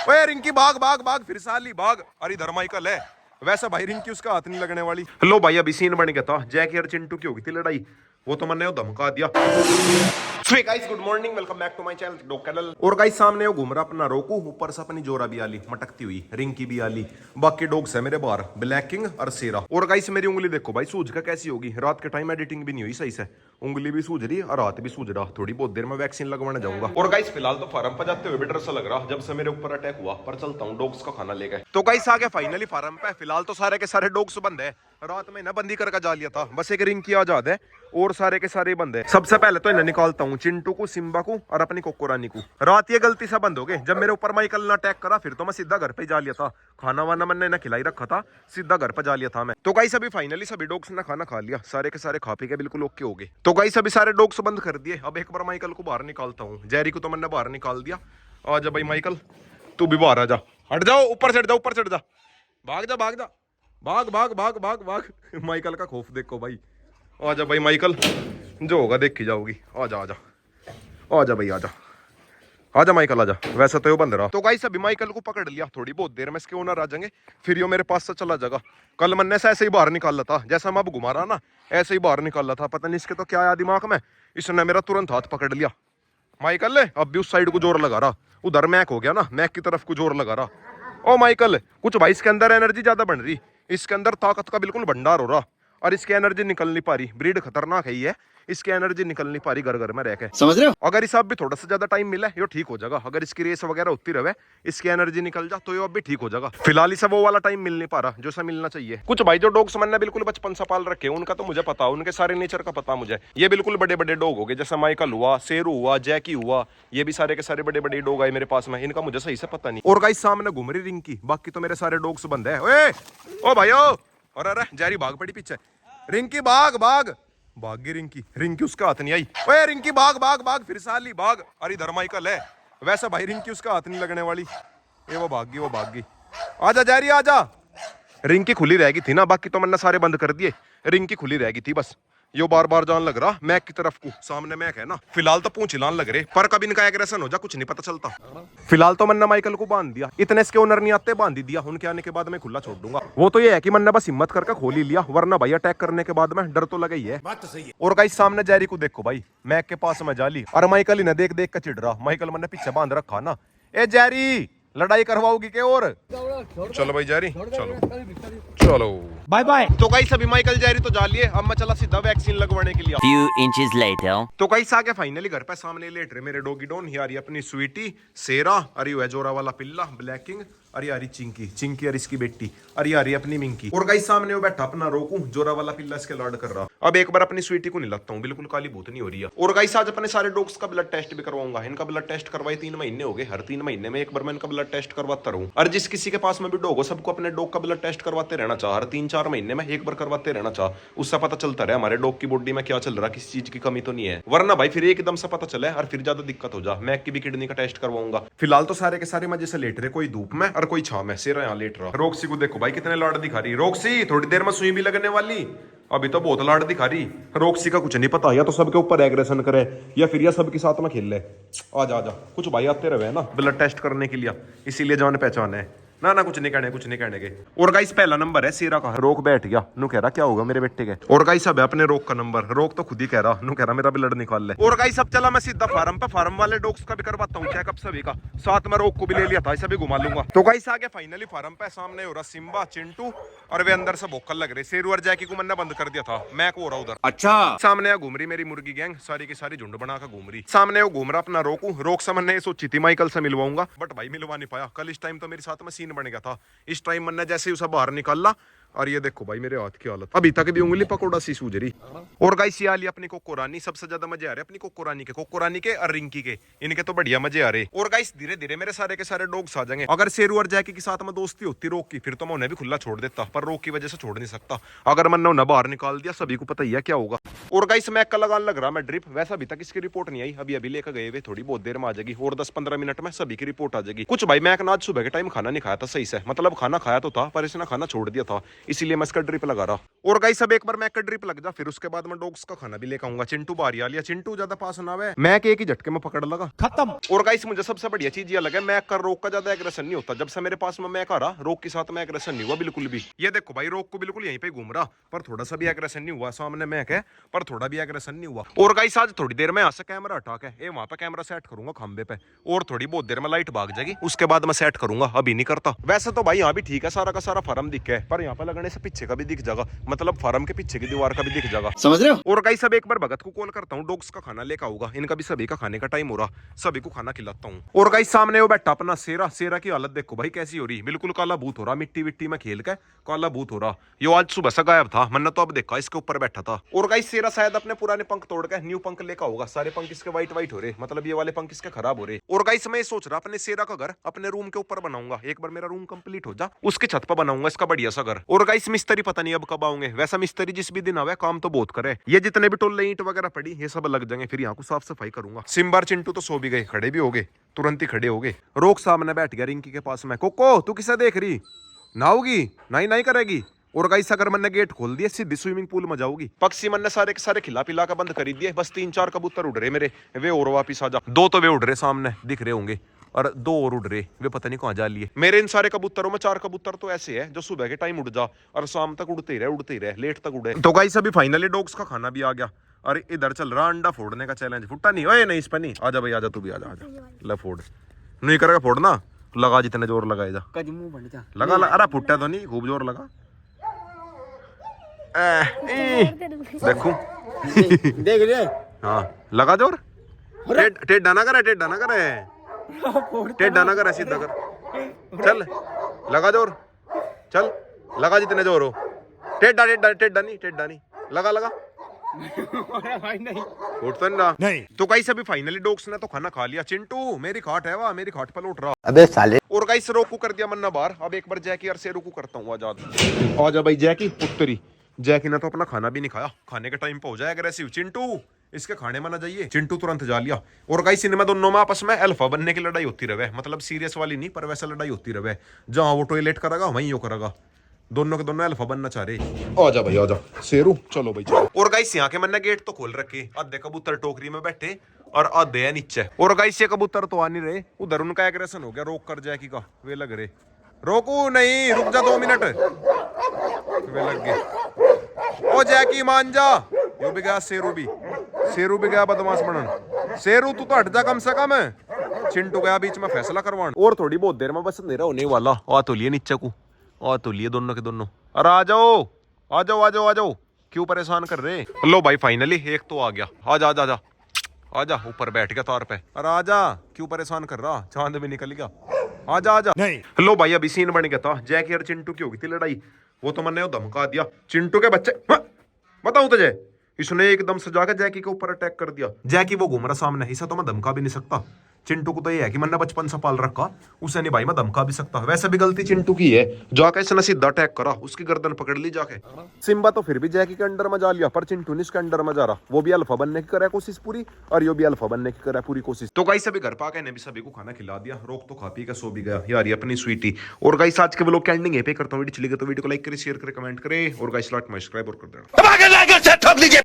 ओए रिंकी भाग भाग भाग, फिर साली भाग। अरे धर्माइकल है वैसा भाई, रिंकी उसका हाथ नहीं लगने वाली। लो भाई अभी सीन बन गया था, जैकी और चिंटू की होगी थी लड़ाई, वो तो मैंने धमका दिया। So guys good morning, welcome back to my channel dog kennel. और गाइस सामने वो घूम रहा अपना रोकू, ऊपर से अपनी जोरा भी आली मटकती हुई, रिंकी भी आली, बाकी डॉग्स है मेरे बाहर, ब्लैक किंग और सेरा। और गाइस मेरी उंगली देखो भाई सूझ का कैसी होगी, रात के टाइम एडिटिंग भी नहीं हुई सही से, उंगली भी सूझ रही और हाथ भी सूझ रहा, थोड़ी बहुत देर में वैक्सीन लगवाने जाऊंगा। और गाइस फिलहाल तो फार्म पर जाते हुए भी डर सा लग रहा, जब से मेरे ऊपर अटैक हुआ, पर चलता हूँ डॉग्स का खाना लेकर। तो गाइस आ गया फाइनली फार्म पे, फिलहाल तो सारे के सारे डॉग्स बंद है, रात में ना बंदी करके जा लिया था, बस एक रिंकी आजाद है और सारे के सारे बंद है। सबसे पहले तो इन्हें निकालता हूँ, चिंटू को, सिम्बा को और अपनी कोको रानी को। रात ये गलती से बंद हो गए, जब मेरे ऊपर माइकल ने अटैक करा फिर तो मैं सीधा घर पे जा लिया था, खाना वाना मैंने ना खिलाई रखा था, सीधा घर पे जा लिया था मैं। तो गाइस अभी फाइनली सभी डॉग्स ने खाना खा लिया, सारे के सारे खा पी के बिल्कुल ओके हो गए। तो गाइस अभी सारे डॉग्स बंद कर दिए, अब एक बार माइकल को बाहर निकालता हूँ, जेरी को तो मैंने बाहर निकाल दिया। आ जा भाई माइकल, तू भी बाहर आ जा, हट जाओ, ऊपर चढ़ जा, ऊपर चढ़ जा, भाग जा भाग जा, भाग भाग भाग भाग भाग। माइकल का खौफ देखो भाई, आजा भाई माइकल, जो होगा देख ही जाओगी, आजा आजा आजा भाई आजा आजा माइकल आजा। वैसे तो ये बंद रहा। तो गाइस अभी माइकल को पकड़ लिया, थोड़ी बहुत देर में इसके ओनर आ जाएंगे, फिर यो मेरे पास से चला जाएगा। कल मैंने से ऐसे ही बाहर निकाला था, जैसा मैं अब घुमा रहा ना ऐसे ही बाहर निकाला था, पता नहीं इसके तो क्या आया दिमाग में, इसने मेरा तुरंत हाथ पकड़ लिया। माइकल अब भी उस साइड को जोर लगा रहा, उधर मैक हो गया ना, मैक की तरफ को जोर लगा रहा। ओ माइकल कुछ भाई इसके अंदर एनर्जी ज्यादा बन रही, इसके अंदर ताकत का बिल्कुल भंडार हो रहा, और इसकी एनर्जी निकल नहीं पा रही, ब्रीड खतरनाक है ही है, इसकी एनर्जी निकल नहीं पा रही घर घर में रह के, समझ रहे हो। अगर इस अब भी थोड़ा सा ज्यादा टाइम मिला ये ठीक हो जाएगा, अगर इसकी रेस वगैरह होती रहे, इसकी एनर्जी निकल जा तो ये अब भी ठीक हो जाएगा। फिलहाल इसे वो वाला टाइम मिल नहीं पा रहा जो सा मिलना चाहिए। कुछ भाई जो डॉग्स मैंने बिल्कुल बचपन से पाल रखे उनका तो मुझे पता, उनके सारे नेचर का पता मुझे, ये बिल्कुल बड़े बड़े डॉग हो गए, जैसे माइकल हुआ, शेरू हुआ, जैकी हुआ, ये भी सारे के सारे बड़े बड़े डॉग आए मेरे पास में, इनका मुझे सही से पता नहीं। और गाइस सामने घूम रही रिंकी, बाकी तो मेरे सारे डॉग्स बंद है। ओए ओ भाई ओ, और अरे जारी भाग पड़ी पीछे, रिंकी भाग भाग भाग गई रिंकी, रिंकी उसका हाथ नहीं आई। ओए रिंकी भाग भाग भाग, फिर साली भाग। अरे धर्माइकल है वैसा भाई, रिंकी उसका हाथ नहीं लगने वाली, ये वो भाग गई, वो भाग गई। आजा जारी आजा, रिंकी खुली रहेगी थी ना, बाकी तो मैंने सारे बंद कर दिए, रिंकी खुली रहेगी थी बस, यो बार बार जान लग रहा मैक की तरफ को, सामने मैक है ना। फिलहाल तो पूंछ हिलान लग रहे, पर कभी इनका एग्रेशन हो जा कुछ नहीं पता चलता। फिलहाल तो मैंने माइकल को बांध दिया, इतने इसके ओनर नहीं आते, बांध ही दिया, उनके आने के बाद मैं खुला छोड़ दूंगा। वो तो ये है कि मैंने बस हिम्मत करके खोल ही लिया, वरना भाई अटैक करने के बाद में डर तो लगा ही है। बात तो सही है। और गाइस सामने जेरी को देखो भाई, मैक के पास में जाली, और माइकल इन्हें देख देख कर चिढ़ रहा, माइकल मैंने पीछे बांध रखा ना। ए जेरी लड़ाई करवाओगी के? और चलो भाई जेरी, चलो चलो बाय बाय। तो गाइस अभी माइकल जेरी तो जा लिए, अब मैं चला सीधा वैक्सीन लगवाने के लिए। Few inches later. तो गाइस आ गया फाइनली घर पे, सामने लेट रहे मेरे डॉगी डॉन, ये आ रही अपनी स्वीटी, सेरा, अरे वो है जोरा वाला पिल्ला ब्लैक किंग, अरे आ रही चिंकी, चिंकी और इसकी बेटी, अरे आ रही अपनी मिंकी। और गाइस सामने वो बैठा अपना रोकू, जोरा वाला पिल्ला इसके लाड कर रहा। अब एक बार अपनी स्वीटी को निलाता हूँ, बिल्कुल काली भूत नहीं हो रही है। और गाइस आज अपने सारे डॉग्स का ब्लड टेस्ट भी करवाऊंगा, इनका ब्लड टेस्ट करवाए 3 महीने हो गए, हर 3 महीने में एक बार मैं इनका ब्लड टेस्ट करवाता रहूं। और जिस किसी के पास में भी डॉग हो सबको अपने डॉग का ब्लड टेस्ट करवाते रहना चाह, हर 3-4 महीने में एक बार करवाते रहना चाह, उससे पता चलता रहे हमारे डॉग की बॉडी में क्या चल रहा, किसी चीज की कमी तो नहीं है, वरना भाई फिर एकदम से पता चले और फिर ज्यादा दिक्कत हो जा। मैक की भी किडनी का टेस्ट करवाऊंगा। फिलहाल तो सारे के सारे मजे से लेट रहे, कोई धूप में और कोई छाव में, सेरा यहाँ लेट रहा। रोक्सी को देखो भाई कितने लाड दिखा रही, रोक्सी थोड़ी देर में सुई भी लगने वाली, अभी तो बहुत लाड दिखा रही। रोक्सी का कुछ नहीं पता, या तो सबके ऊपर एग्रेशन करे या फिर या सबके साथ में खेल ले। आजा आजा, कुछ भाई आते रहे ना ब्लड टेस्ट करने के लिए, इसीलिए जान पहचान है ना, ना कुछ नहीं कहने, कुछ नहीं कहने के। और गाइस पहला नंबर है सेरा का, रोक बैठ गया, नु कह रहा क्या होगा मेरे बेटे के। और गाइस अब अपने रोक का नंबर, रोक तो खुद ही कह रहा, नु कह रहा मेरा ब्लड निकाल ले। और गाइस अब चला मैं सीधा फार्म पे, फार्म वाले डॉग्स का भी करवाता हूँ चेकअप सभी का, साथ में रोक को भी ले लिया था, इसे भी घुमा लूंगा। तो गाइस आ गया फाइनली फार्म पे, सामने हो रहा सिम्बा, चिंटू, और वे अंदर से भोकल लग रहे, शेरू और जैकी को मैंने बंद कर दिया था, मैं को हो रहा उधर। अच्छा सामने घूम रही मेरी मुर्गी गैंग, सारी की सारी झुंड बना कर घूम रही। सामने वो घूम रहा अपना रोकू, रोक से मैंने सोची थी माइकल से मिलवाऊंगा, बट भाई मिलवा नहीं पाया। कल इस टाइम तो मेरे साथ में सीन बन गया था, इस टाइम मैंने जैसे ही उसे बाहर निकाला, और ये देखो भाई मेरे हाथ की हालत, अभी तक भी उंगली पकौड़ा सी सूझ रही। और गाइस ये आली अपनी कोको रानी, सबसे ज्यादा मजे आ रहे अपनी कोको रानी के और रिंकी के, इनके तो बढ़िया मजे आ रहे। और गाइस धीरे धीरे मेरे सारे के सारे डॉग्स आ जाएंगे। अगर शेरू और जैकी के साथ में दोस्ती होती रोक की, फिर तो मैं उन्हें भी खुला छोड़ देता, पर रोक की वजह से छोड़ नहीं सकता, अगर मैंने उन्हें बाहर निकाल दिया सभी को पता ही है क्या होगा। और गाइस मैक का लगान लग रहा मैं ड्रिप, वैसा अभी तक इसकी रिपोर्ट नहीं आई, अभी लेकर गए हुए, थोड़ी बहुत देर में आ जाएगी, और 10-15 मिनट में सभी की रिपोर्ट आ जाएगी। कुछ भाई मैक ने आज सुबह के टाइम खाना नहीं खाया था सही से, मतलब खाना खाया तो था पर इसने खाना छोड़ दिया था, इसीलिए मैं इसका ड्रिप लगा रहा। और गाइस अब एक बार मैं का ड्रिप लग जा, फिर उसके बाद मैं डॉग्स का खाना भी लेकर आऊंगा। चिंटू बारी आ लिया, चिंटू ज्यादा पास ना आवे, मैं एक ही झटके में पकड़ लगा, खत्म। और गाइस मुझे सबसे बढ़िया चीज ये लगा, मैं कर रोक का ज्यादा एग्रेशन नहीं होता। जब से मेरे पास में मैं आ रहा, रोक के साथ में एग्रेशन नहीं हुआ बिल्कुल भी। ये देखो भाई, रोक को बिल्कुल यहीं पे घूम रहा, पर थोड़ा सा भी एग्रेशन नहीं हुआ। सामने मैं है, पर थोड़ा भी एग्रेशन नहीं हुआ। और गाइस आज थोड़ी देर में यहाँ से कैमरा हटा के ये वहां पे कैमरा सेट करूंगा खंबे पे, और थोड़ी बहुत देर में लाइट भाग जाएगी, उसके बाद मैं सेट करूंगा। अभी नहीं करता। वैसे तो भाई यहाँ भी ठीक है, सारा का सारा फार्म दिख है, पर यहाँ पे लगने से पीछे का भी दिख जाएगा, मतलब फार्म के पीछे की दीवार का भी दिख जाएगा, समझ रहे हो। और गाइस अब एक बार भगत को कॉल करता हूँ, डॉग्स का खाना लेकर आऊंगा। इनका भी सभी का खाने का टाइम हो रहा, सभी को खाना खिलाता हूँ। और गाइस सामने वो बैठा अपना शेरा, शेरा की हालत देखो भाई कैसी हो रही, बिल्कुल काला भूत हो रहा, मिट्टी विट्टी में खेल के काला भूत हो रहा। यो आज सुबह से गायब था, मैंने तो अब देखा इसके ऊपर बैठा था। और गाइस शेरा शायद अपने पुराने पंख तोड़ के न्यू पंख लेकर होगा। सारे पंख इसके व्हाइट व्हाइट हो रहे, मतलब ये वाले पंख इसके खराब हो रहे। और गाइस मैं सोच रहा अपने शेरा का घर अपने रूम के ऊपर बनाऊंगा। एक बार मेरा रूम कंप्लीट हो जा, उसकी छत पर बनाऊंगा इसका बढ़िया सा घर। और गाइस मिस्त्री पता नहीं अब कब आऊंगे, वैसा मिस्त्री जिस भी दिन आवे काम तो बहुत करे। ये जितने भी टोले ईंट वगैरह पड़ी ये सब लग जाएंगे, फिर यहाँ को साफ सफाई करूंगा। सिम्बार चिंटू तो सो भी गए, खड़े भी हो गए, तुरंत ही खड़े हो गए। रोक सामने बैठ गया रिंकी के पास में। कोको तू किसे देख रही, नहाओगी? नहीं नहीं करेगी। और गाइस अगर मैंने गेट खोल दिया सीधी स्विमिंग पूल में जाओगी। पक्षी मैंने सारे के सारे खिला पिला का बंद कर दिए, बस 3-4 कबूतर उड़ रहे मेरे, वे और वापिस आ जा। 2 तो वे उड़ रहे सामने दिख रहे होंगे, और 2 और उड़ रहे, वे पता नहीं कहाँ जा लिए। मेरे इन सारे कबूतरों में 4 कबूतर तो ऐसे है जो सुबह के टाइम उड़ जा और शाम तक उड़ते ही रहे, लेट तक उड़े। तो गाइस अभी फाइनली डॉग्स का खाना भी आ गया, और इधर चल रहा अंडा फोड़ने का चैलेंज। फुट्टा नहीं, ओए नहीं इस पर नहीं, आजा भाई आजा, तू भी आजा आजा, ले फोड़। नहीं करेगा फोड़ना, लगा जितने जोर लगाए जा, लगा अरे फुट्टा तो नहीं, खूब जोर लगा। देखू देख रहे, हाँ लगा जोर, टेढ़ा ना करे, टेढ़ा ना करे, टेढ़ा ना करे, सीधा कर, चल लगा जोर, चल लगा जितने जोर हो, टेढ़ा टेढ़ा टेढ़ा नहीं, लगा लगा। नहीं उठता नहीं। तो गाइस अभी फाइनली डॉग्स ने तो खाना खा लिया। चिंटू मेरी खाट है, वाह मेरी खाट पर लौट रहा। अबे साले। और गाइस रोकू कर दिया मन्ना बाहर। अब एक बार जैकी और शेरू को करता हूँ आजाद। आजा भाई जैकी पुत्तरी। जैकी ने तो अपना खाना भी नहीं खाया, खाने के टाइम पे हो जाए अग्रेसिव। चिंटू इसके खाने में ना जाइए। चिंटू तुरंत जा लिया। और गाइस इनमें दोनों में आपस में अल्फा बनने की लड़ाई होती रहे, मतलब सीरियस वाली नहीं पर वैसा लड़ाई होती रहे, जहां वो टॉयलेट करेगा वहीं यो करेगा। दोनों के दोनों अल्फा बनना चाह रहे। आजा भाई आजा शेरू, चलो भाई चलो। और गाइस यहाँ के मैंने गेट तो खोल रखे, आधे कबूतर टोकरी में बैठे और आधे है नीचे। और गाइस ये कबूतर तो आ नहीं रहे, उधर उनका एग्रेशन हो गया, रोक कर जैकी का वे लग रहे। रोकू नहीं, रुक जा 2 मिनट, वे लग गए। ओ जैकी मान जा, यो भी गया, शेरू भी गया बदमाश बनन। शेरू तू तो हट जा कम से कम। चिंटू गया बीच में फैसला करवान। और थोड़ी बहुत देर में बस अंधेरा होने वाला। आ तो लिए नीचे को, आ तो लिए दोनों के दोनों। अरे आ जाओ आ जाओ आ जाओ आ जाओ, क्यों परेशान कर रहे। लो भाई फाइनली एक तो आ गया। आजा आजा आजा आजा, ऊपर बैठ गया तार पे। अरे आजा, क्यों परेशान कर रहा, चांद भी निकल गया। आजा आजा नहीं। लो भाई अभी सीन बन गया था, जैकी और चिंटू की हो गई थी लड़ाई। वो तो मैंने धमका दिया चिंटू के बच्चे, बताऊं तुझे, इसने एकदम से जाकर जैकी के ऊपर अटैक कर दिया। जैकी वो घूम रहा सामने, इसे तो मैं धमका भी नहीं सकता। चिंटू को तो ये है कि मैंने बचपन से पाल रखा, उसे नहीं भाई मैं धमका भी सकता। वैसे भी गलती चिंटू की है, जाके इसने सीधा अटैक करा, उसकी गर्दन पकड़ ली जाके। सिम्बा तो फिर भी जैकी के अंडर में जा लिया, पर चिंटू ने इसके अंडर में जा रहा। वो भी अल्फा बनने की करे कोशिश पूरी, और यो भी अल्फा बनने की करे पूरी कोशिश। तो गाइस अभी घर पाके ने भी सभी को खाना खिला दिया। रोक तो खा पी के सो भी गया यार, ये अपनी स्वीटी। और गाइस आज के व्लॉग की एंडिंग यहीं पे करता हूं। वीडियो चली गई तो वीडियो को लाइक करें, शेयर करें, कमेंट करें, और गाइस लाइक सब्सक्राइब और कर देना।